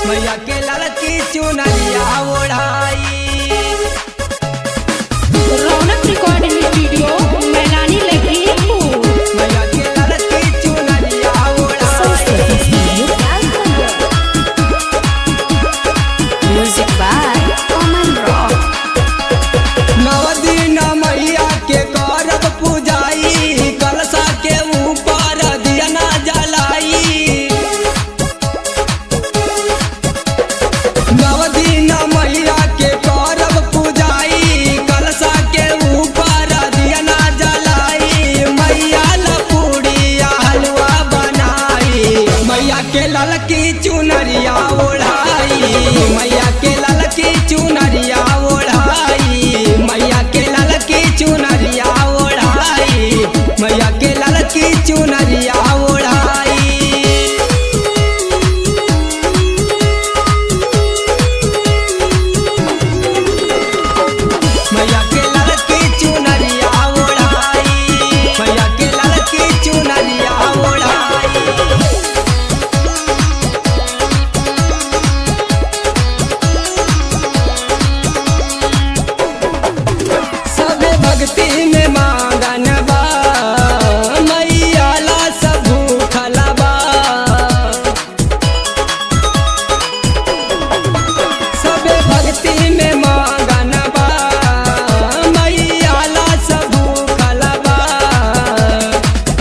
मैया के लड़की चुनरिया ओढ़ाई। Raunak recording studio Mailani Lakhimpur. मैया के लड़की चुनरिया ओढ़ाई। Music by Aman rock. नौ दिन मैया के करब पूजाई, कलशा के ऊपर दिया ना जलाई। नौ दिन मैया के करब पूजाई, कलशा के ऊपर दिया ना जलाई। मैया लपूड़िया हलवा बनाई, मैया के ललकी चुनरिया ओढ़ाई। मैया के ललकी चुनरिया ओढ़ाई। मैया के ललकी चुनरिया ओढ़ाई। मैया के ललकी चुनरिया ओढ़ाई। मैया के ललकी चुनरिया ओढ़ाई। मैया के ललकी चुनरिया ओढ़ाई। सबे भक्ति में मांगन बा, मैया ला सब भूखल बा। सबे भक्ति में मांगन बा, मैया ला सब भूखल बा।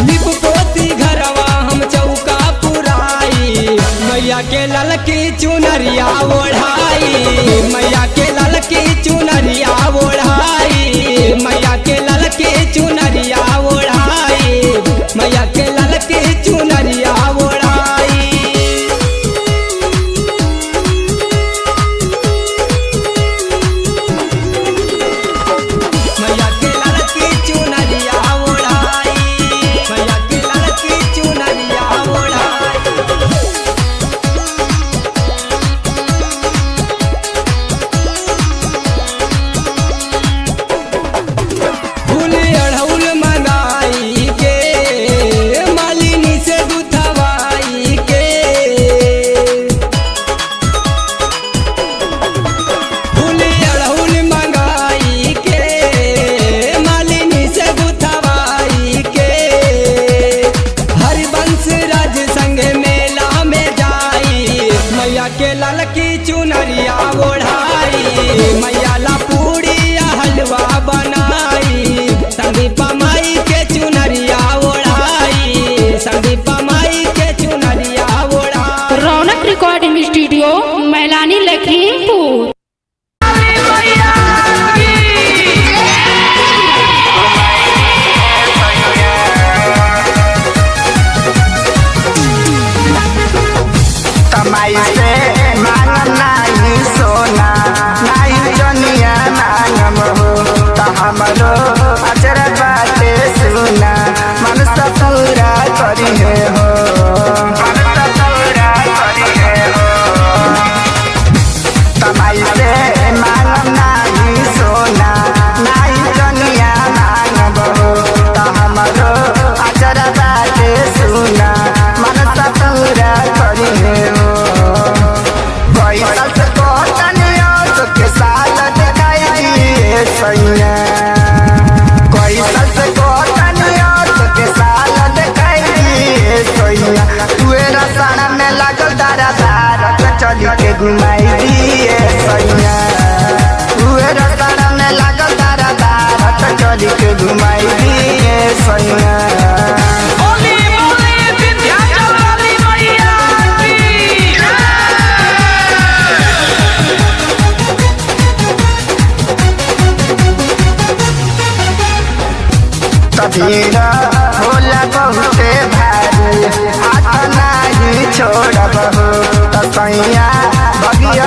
लिप पोती घरवा हम चौका पुराई, मैया के ललकी चुनरिया ओढ़ाई। मैया के ललकी चुनरिया ओढ़ाई। मैया के ललकी चुनरिया ओढ़ाई। मैया के ललकी चुनरिया ओढ़ाई। मैया के ललकी चुनरिया ओढ़ाई। मैया के ललकी चुनरिया ओढ़ाई। फूल अड़हुल मंगाई के, मालिनी से गुथवाई के। फूल अड़हुल मंगाई के, मालिनी से गुथवाई के। हरिवंश राज संग मेला में जाई, मैया के ललकी चुनरिया ओढ़ाई। मैया ला पूड़िया हलवा बनाई, संदीपा माई के चुनरिया ओढ़ाई। संदीपा माई के चुनरिया ओढ़ाई। Raunak recording studio Mailani Lakhimpur. कमाई से मांग नहीं सोना, नहीं जनिया मांगम हो। तो हमरो अचर बाते सुना, मन से पूरा करी है हो। मन से पूरा करी है हो। कमाई से मांग नहीं सोना, नहीं जनिया मांगम हो। तो हमरो अचर बाते सुना, मन से पूरा करी है हो। पैसा से कोटनिया के साल दिखाई दिए सैया। पैसा से कोटनिया के साल दिखाई दिए सैया। तुए रसाना में लागल दारा दारा, चली के घुमाई दिए सैया। तुए रसाना में लागल दारा दारा, चली के घुमाई दिए सैया। भीड़ा होला बहुते भारी, हाथ नहीं छोड़ब हो। तसैया बगिया